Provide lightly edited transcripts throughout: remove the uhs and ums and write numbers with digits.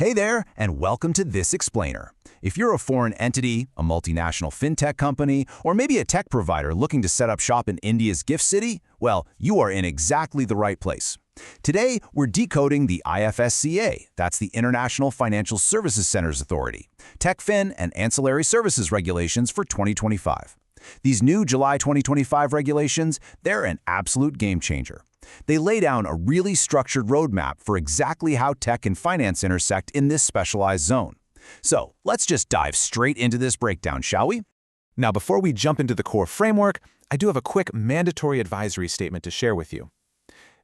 Hey there, and welcome to This Explainer. If you're a foreign entity, a multinational fintech company, or maybe a tech provider looking to set up shop in India's GIFT city, well, you are in exactly the right place. Today, we're decoding the IFSCA, that's the International Financial Services Centers Authority, TechFin and Ancillary Services Regulations for 2025. These new July 2025 regulations, they're an absolute game changer. They lay down a really structured roadmap for exactly how tech and finance intersect in this specialized zone. So, let's just dive straight into this breakdown, shall we? Now, before we jump into the core framework, I do have a quick mandatory advisory statement to share with you.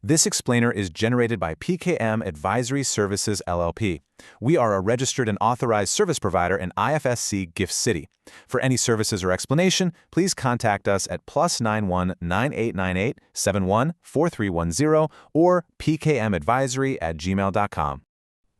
This explainer is generated by PKM Advisory Services LLP. We are a registered and authorized service provider in IFSC GIFT City. For any services or explanation, please contact us at +91 9898 714310 or pkmadvisory@gmail.com.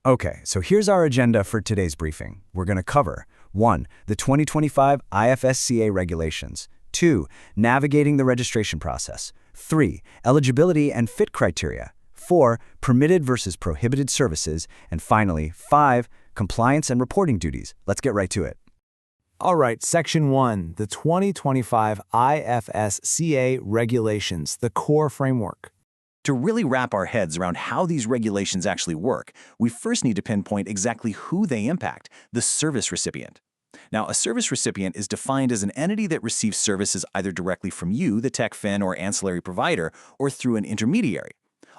Okay, so here's our agenda for today's briefing. We're going to cover 1. The 2025 IFSCA regulations. 2. Navigating the registration process. 3. Eligibility and fit criteria. 4. Permitted versus prohibited services. And finally, 5. Compliance and reporting duties. Let's get right to it. All right, Section 1, the 2025 IFSCA regulations, the core framework. To really wrap our heads around how these regulations actually work, we first need to pinpoint exactly who they impact, the service recipient. Now, a service recipient is defined as an entity that receives services either directly from you, the TechFin or ancillary provider, or through an intermediary.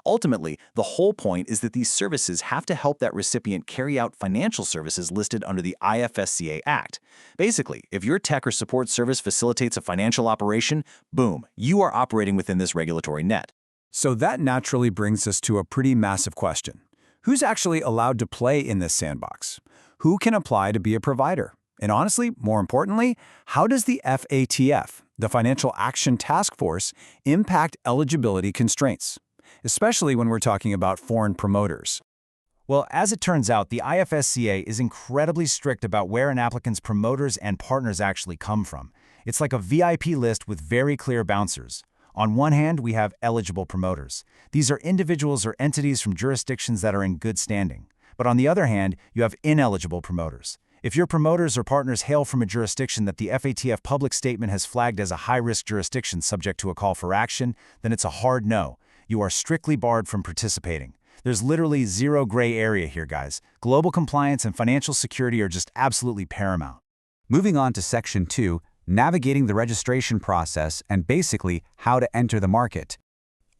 Ultimately, the whole point is that these services have to help that recipient carry out financial services listed under the IFSCA Act. Basically, if your tech or support service facilitates a financial operation, boom, you are operating within this regulatory net. So that naturally brings us to a pretty massive question. Who's actually allowed to play in this sandbox? Who can apply to be a provider? And honestly, more importantly, how does the FATF, the Financial Action Task Force, impact eligibility constraints, especially when we're talking about foreign promoters? Well, as it turns out, the IFSCA is incredibly strict about where an applicant's promoters and partners actually come from. It's like a VIP list with very clear bouncers. On one hand, we have eligible promoters. These are individuals or entities from jurisdictions that are in good standing. But on the other hand, you have ineligible promoters. If your promoters or partners hail from a jurisdiction that the FATF public statement has flagged as a high-risk jurisdiction subject to a call for action, then it's a hard no. You are strictly barred from participating. There's literally zero gray area here, guys. Global compliance and financial security are just absolutely paramount. Moving on to Section 2, navigating the registration process and basically how to enter the market.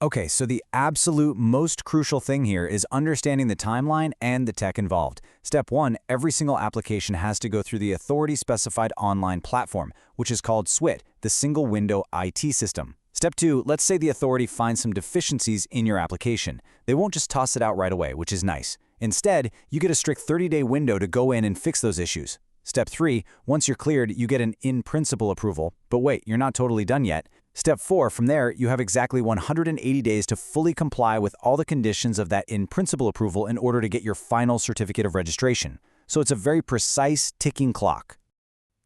Okay, so the absolute most crucial thing here is understanding the timeline and the tech involved. Step 1, every single application has to go through the authority-specified online platform, which is called SWIT, the Single Window IT System. Step 2, let's say the authority finds some deficiencies in your application. They won't just toss it out right away, which is nice. Instead, you get a strict 30-day window to go in and fix those issues. Step 3, once you're cleared, you get an in-principle approval. But wait, you're not totally done yet. Step 4, from there, you have exactly 180 days to fully comply with all the conditions of that in-principle approval in order to get your final certificate of registration. So it's a very precise ticking clock.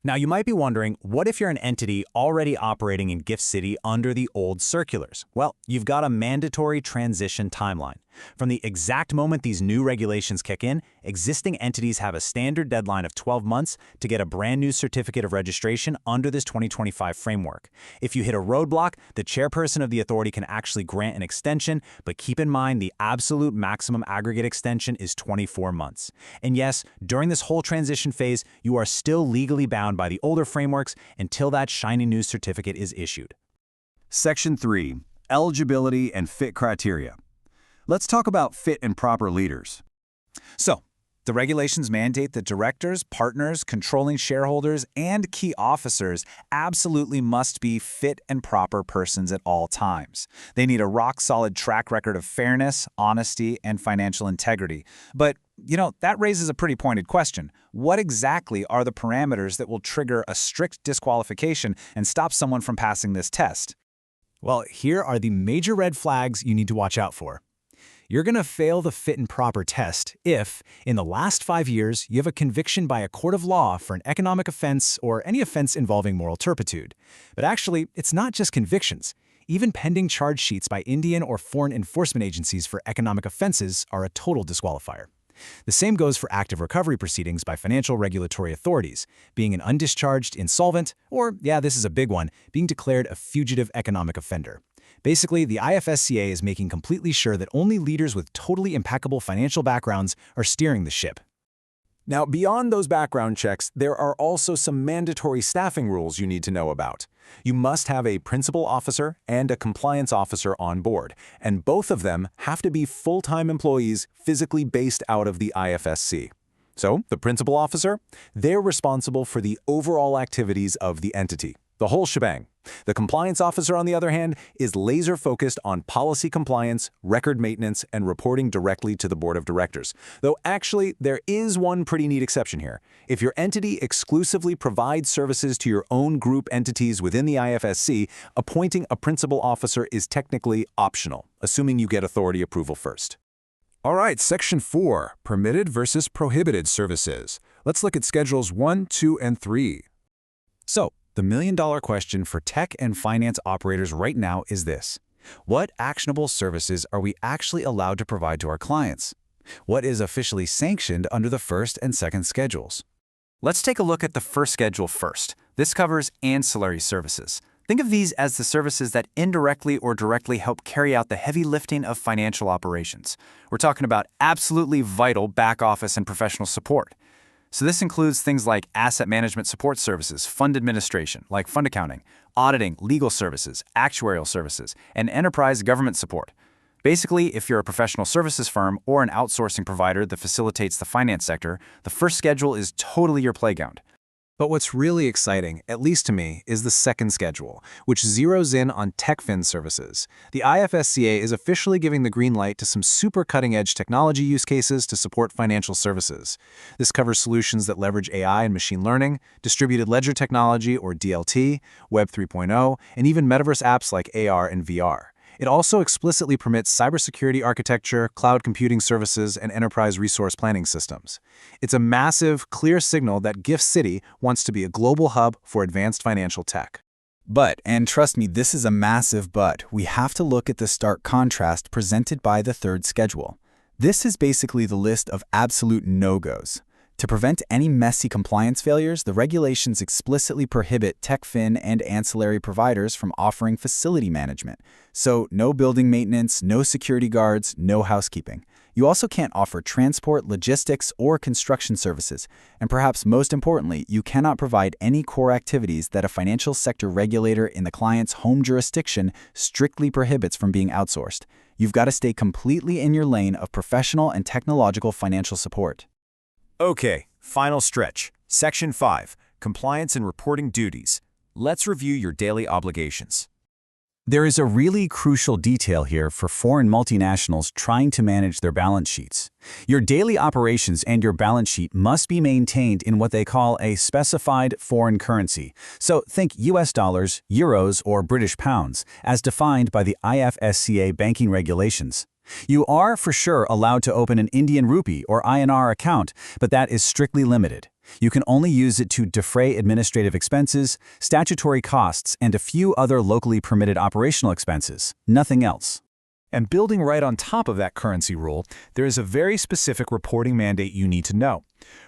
Now, you might be wondering, what if you're an entity already operating in GIFT City under the old circulars? Well, you've got a mandatory transition timeline. From the exact moment these new regulations kick in, existing entities have a standard deadline of 12 months to get a brand new certificate of registration under this 2025 framework. If you hit a roadblock, the chairperson of the authority can actually grant an extension, but keep in mind the absolute maximum aggregate extension is 24 months. And yes, during this whole transition phase, you are still legally bound by the older frameworks until that shiny new certificate is issued. Section 3, eligibility and fit criteria. Let's talk about fit and proper leaders. So, the regulations mandate that directors, partners, controlling shareholders, and key officers absolutely must be fit and proper persons at all times. They need a rock-solid track record of fairness, honesty, and financial integrity. But, that raises a pretty pointed question. What exactly are the parameters that will trigger a strict disqualification and stop someone from passing this test? Well, here are the major red flags you need to watch out for. You're going to fail the fit and proper test if, in the last 5 years, you have a conviction by a court of law for an economic offense or any offense involving moral turpitude. But actually, it's not just convictions. Even pending charge sheets by Indian or foreign enforcement agencies for economic offenses are a total disqualifier. The same goes for active recovery proceedings by financial regulatory authorities, being an undischarged insolvent, or, yeah, this is a big one, being declared a fugitive economic offender. Basically, the IFSCA is making completely sure that only leaders with totally impeccable financial backgrounds are steering the ship. Now, beyond those background checks, there are also some mandatory staffing rules you need to know about. You must have a principal officer and a compliance officer on board, and both of them have to be full-time employees physically based out of the IFSC. So, the principal officer, they're responsible for the overall activities of the entity, the whole shebang. The compliance officer, on the other hand, is laser-focused on policy compliance, record maintenance, and reporting directly to the board of directors. Though actually, there is one pretty neat exception here. If your entity exclusively provides services to your own group entities within the IFSC, appointing a principal officer is technically optional, assuming you get authority approval first. All right, Section 4, Permitted versus Prohibited Services. Let's look at Schedules 1, 2, and 3. So, the million-dollar question for tech and finance operators right now is this: what actionable services are we actually allowed to provide to our clients? What is officially sanctioned under the first and second schedules? Let's take a look at the first schedule first. This covers ancillary services. Think of these as the services that indirectly or directly help carry out the heavy lifting of financial operations. We're talking about absolutely vital back office and professional support. So this includes things like asset management support services, fund administration, like fund accounting, auditing, legal services, actuarial services, and enterprise government support. Basically, if you're a professional services firm or an outsourcing provider that facilitates the finance sector, the first schedule is totally your playground. But what's really exciting, at least to me, is the second schedule, which zeroes in on TechFin services. The IFSCA is officially giving the green light to some super cutting-edge technology use cases to support financial services. This covers solutions that leverage AI and machine learning, distributed ledger technology or DLT, Web 3.0, and even metaverse apps like AR and VR. It also explicitly permits cybersecurity architecture, cloud computing services, and enterprise resource planning systems. It's a massive, clear signal that GIFT City wants to be a global hub for advanced financial tech. But, and trust me, this is a massive but, we have to look at the stark contrast presented by the third schedule. This is basically the list of absolute no-goes. To prevent any messy compliance failures, the regulations explicitly prohibit TechFin and ancillary providers from offering facility management. So, no building maintenance, no security guards, no housekeeping. You also can't offer transport, logistics, or construction services. And perhaps most importantly, you cannot provide any core activities that a financial sector regulator in the client's home jurisdiction strictly prohibits from being outsourced. You've got to stay completely in your lane of professional and technological financial support. Okay, final stretch. Section 5, Compliance and Reporting Duties. Let's review your daily obligations. There is a really crucial detail here for foreign multinationals trying to manage their balance sheets. Your daily operations and your balance sheet must be maintained in what they call a specified foreign currency. So think US dollars, euros, or British pounds, as defined by the IFSCA banking regulations. You are, for sure, allowed to open an Indian rupee or INR account, but that is strictly limited. You can only use it to defray administrative expenses, statutory costs, and a few other locally permitted operational expenses. Nothing else. And building right on top of that currency rule, there is a very specific reporting mandate you need to know.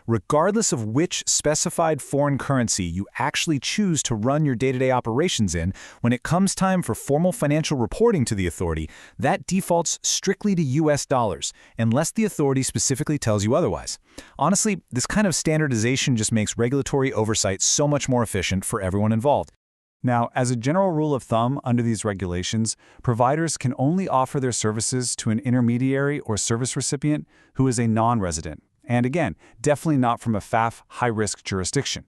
Regardless of which specified foreign currency you actually choose to run your day-to-day operations in, when it comes time for formal financial reporting to the authority, that defaults strictly to US dollars, unless the authority specifically tells you otherwise. Honestly, this kind of standardization just makes regulatory oversight so much more efficient for everyone involved. Now, as a general rule of thumb under these regulations, providers can only offer their services to an intermediary or service recipient who is a non-resident, and again, definitely not from a FAF high-risk jurisdiction.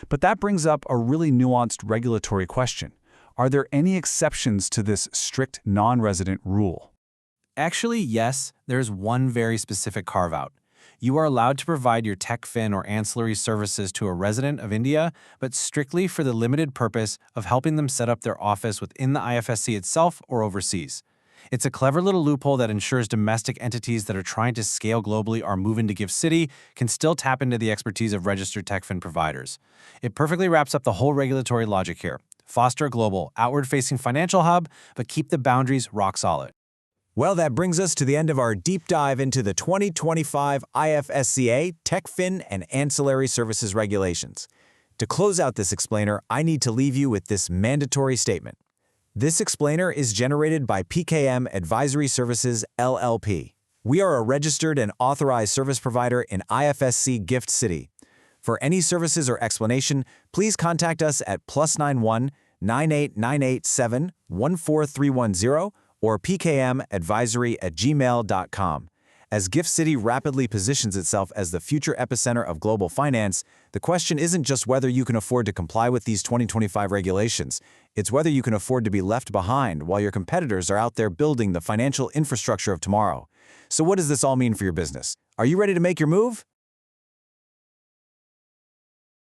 But that brings up a really nuanced regulatory question. Are there any exceptions to this strict non-resident rule? Actually, yes, there's one very specific carve-out. You are allowed to provide your TechFin or ancillary services to a resident of India, but strictly for the limited purpose of helping them set up their office within the IFSC itself or overseas. It's a clever little loophole that ensures domestic entities that are trying to scale globally or move into GIFT City can still tap into the expertise of registered TechFin providers. It perfectly wraps up the whole regulatory logic here. Foster a global, outward-facing financial hub, but keep the boundaries rock solid. Well, that brings us to the end of our deep dive into the 2025 IFSCA TechFin and Ancillary Services Regulations. To close out this explainer, I need to leave you with this mandatory statement. This explainer is generated by PKM Advisory Services, LLP. We are a registered and authorized service provider in IFSC Gift City. For any services or explanation, please contact us at +91 98987 14310 or pkmadvisory@gmail.com. As Gift City rapidly positions itself as the future epicenter of global finance, the question isn't just whether you can afford to comply with these 2025 regulations. It's whether you can afford to be left behind while your competitors are out there building the financial infrastructure of tomorrow. So what does this all mean for your business? Are you ready to make your move?